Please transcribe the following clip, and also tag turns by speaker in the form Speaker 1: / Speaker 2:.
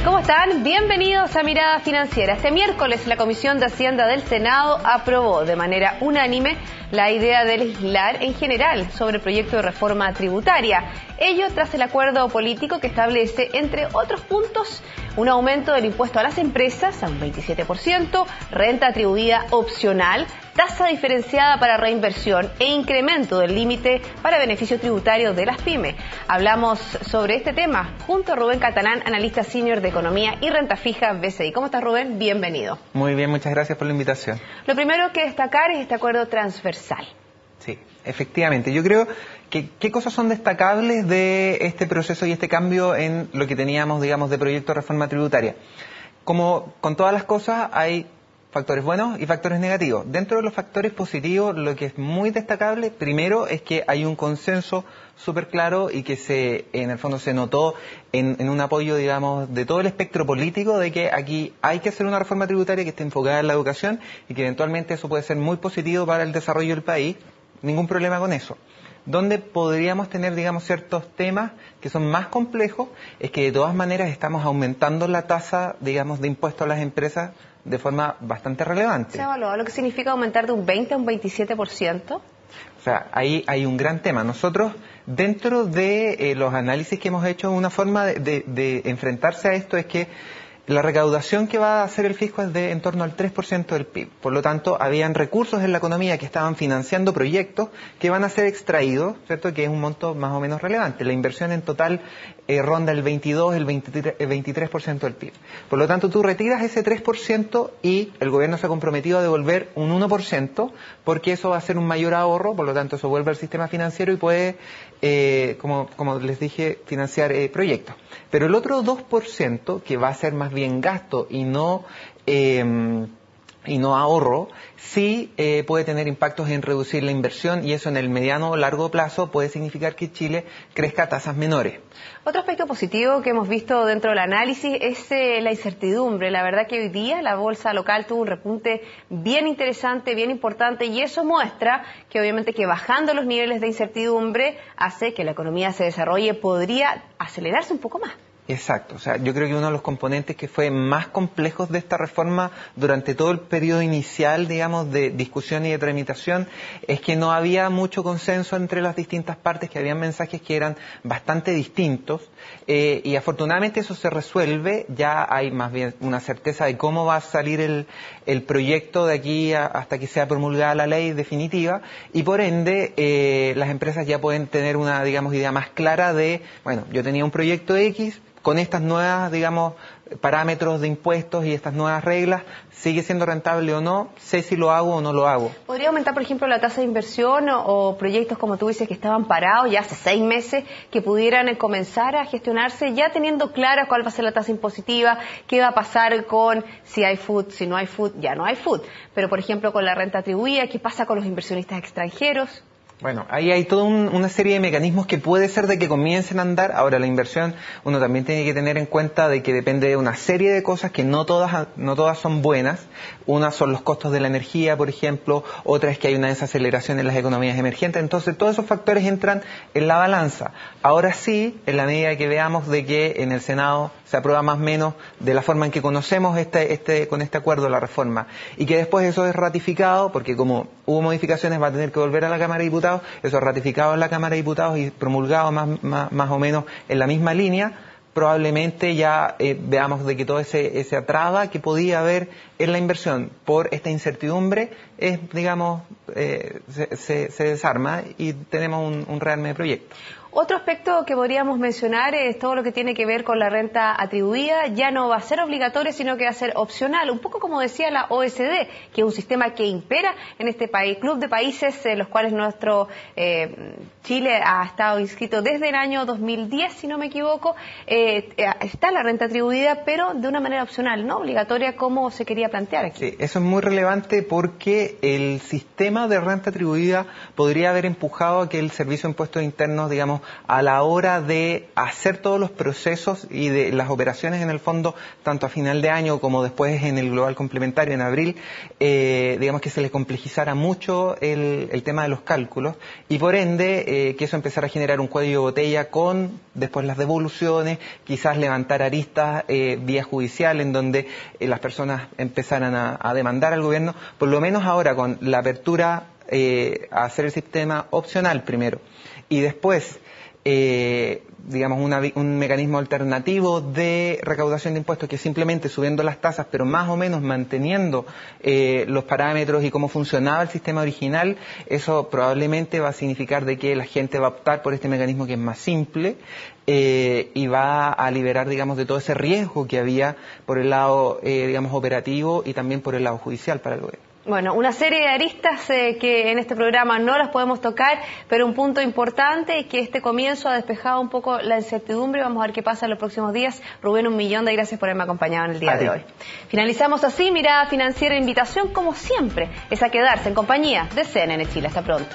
Speaker 1: ¿Cómo están? Bienvenidos a Mirada Financiera. Este miércoles la Comisión de Hacienda del Senado aprobó de manera unánime la idea de legislar en general sobre el proyecto de reforma tributaria. Ello tras el acuerdo político que establece, entre otros puntos, un aumento del impuesto a las empresas a un 27%, renta atribuida opcional, tasa diferenciada para reinversión e incremento del límite para beneficio tributario de las pymes. Hablamos sobre este tema junto a Rubén Catalán, analista senior de Economía y Renta Fija BCI. ¿Cómo estás, Rubén? Bienvenido.
Speaker 2: Muy bien, muchas gracias por la invitación.
Speaker 1: Lo primero que destacar es este acuerdo transversal.
Speaker 2: Sí, efectivamente. Yo creo que qué cosas son destacables de este proceso y este cambio en lo que teníamos, digamos, de proyecto de reforma tributaria. Como con todas las cosas, hay factores buenos y factores negativos. Dentro de los factores positivos, lo que es muy destacable, primero, es que hay un consenso súper claro y que en el fondo se notó en un apoyo, digamos, de todo el espectro político de que aquí hay que hacer una reforma tributaria que esté enfocada en la educación y que eventualmente eso puede ser muy positivo para el desarrollo del país. Ningún problema con eso. Donde podríamos tener, digamos, ciertos temas que son más complejos, es que de todas maneras estamos aumentando la tasa, digamos, de impuestos a las empresas de forma bastante relevante.
Speaker 1: ¿Se ha evaluado lo que significa aumentar de un 20 a un 27%?
Speaker 2: O sea, ahí hay un gran tema. Nosotros, dentro de los análisis que hemos hecho, una forma de enfrentarse a esto es que la recaudación que va a hacer el fisco es de en torno al 3% del PIB. Por lo tanto, habían recursos en la economía que estaban financiando proyectos que van a ser extraídos, ¿cierto? Que es un monto más o menos relevante. La inversión en total ronda el 22, el 23% del PIB. Por lo tanto, tú retiras ese 3% y el gobierno se ha comprometido a devolver un 1% porque eso va a ser un mayor ahorro, por lo tanto eso vuelve al sistema financiero y puede, como les dije, financiar proyectos. Pero el otro 2%, que va a ser más bien gasto y no ahorro, sí puede tener impactos en reducir la inversión y eso en el mediano o largo plazo puede significar que Chile crezca a tasas menores.
Speaker 1: Otro aspecto positivo que hemos visto dentro del análisis es la incertidumbre. La verdad que hoy día la bolsa local tuvo un repunte bien interesante, bien importante, y eso muestra que obviamente que bajando los niveles de incertidumbre hace que la economía se desarrolle, podría acelerarse un poco más.
Speaker 2: Exacto, o sea, yo creo que uno de los componentes que fue más complejos de esta reforma durante todo el periodo inicial, digamos, de discusión y de tramitación, es que no había mucho consenso entre las distintas partes, que habían mensajes que eran bastante distintos, y afortunadamente eso se resuelve, ya hay más bien una certeza de cómo va a salir el proyecto de aquí hasta que sea promulgada la ley definitiva, y por ende las empresas ya pueden tener una, digamos, idea más clara de, bueno, yo tenía un proyecto X, con estas nuevas, digamos, parámetros de impuestos y estas nuevas reglas, ¿sigue siendo rentable o no? ¿Sé si lo hago o no lo hago?
Speaker 1: ¿Podría aumentar, por ejemplo, la tasa de inversión o proyectos, como tú dices, que estaban parados ya hace 6 meses, que pudieran comenzar a gestionarse ya teniendo clara cuál va a ser la tasa impositiva, qué va a pasar con si hay food, si no hay food, ya no hay food? Pero, por ejemplo, con la renta atribuida, ¿qué pasa con los inversionistas extranjeros?
Speaker 2: Bueno, ahí hay toda una serie de mecanismos que puede ser de que comiencen a andar. Ahora, la inversión, uno también tiene que tener en cuenta de que depende de una serie de cosas que no todas son buenas. Una son los costos de la energía, por ejemplo. Otra es que hay una desaceleración en las economías emergentes. Entonces, todos esos factores entran en la balanza. Ahora sí, en la medida que veamos de que en el Senado se aprueba más o menos de la forma en que conocemos con este acuerdo la reforma, y que después eso es ratificado, porque como hubo modificaciones va a tener que volver a la Cámara de Diputados, eso es ratificado en la Cámara de Diputados y promulgado más o menos en la misma línea, probablemente ya veamos de que todo ese atraba que podía haber en la inversión por esta incertidumbre es, digamos, se desarma y tenemos un real proyecto.
Speaker 1: Otro aspecto que podríamos mencionar es todo lo que tiene que ver con la renta atribuida. Ya no va a ser obligatoria, sino que va a ser opcional, un poco como decía la OECD, que es un sistema que impera en este país, club de países en los cuales nuestro Chile ha estado inscrito desde el año 2010, si no me equivoco. Está la renta atribuida, pero de una manera opcional, no obligatoria como se quería plantear aquí.
Speaker 2: Sí, eso es muy relevante porque el sistema de renta atribuida podría haber empujado a que el Servicio de Impuestos Internos, digamos, digamos, a la hora de hacer todos los procesos y de las operaciones en el fondo, tanto a final de año como después en el global complementario en abril, digamos que se les complejizara mucho el tema de los cálculos y por ende que eso empezara a generar un cuello de botella con después las devoluciones, quizás levantar aristas vía judicial en donde las personas empezaran a demandar al gobierno, por lo menos ahora con la apertura a hacer el sistema opcional primero y después digamos un mecanismo alternativo de recaudación de impuestos que es simplemente subiendo las tasas pero más o menos manteniendo los parámetros y cómo funcionaba el sistema original, eso probablemente va a significar de que la gente va a optar por este mecanismo que es más simple y va a liberar, digamos, de todo ese riesgo que había por el lado, digamos, operativo y también por el lado judicial para el gobierno.
Speaker 1: Bueno, una serie de aristas que en este programa no las podemos tocar, pero un punto importante es que este comienzo ha despejado un poco la incertidumbre. Vamos a ver qué pasa en los próximos días. Rubén, 1.000.000 de gracias por haberme acompañado en el día de hoy. Finalizamos así Mirada Financiera. Invitación, como siempre, es a quedarse en compañía de CNN Chile. Hasta pronto.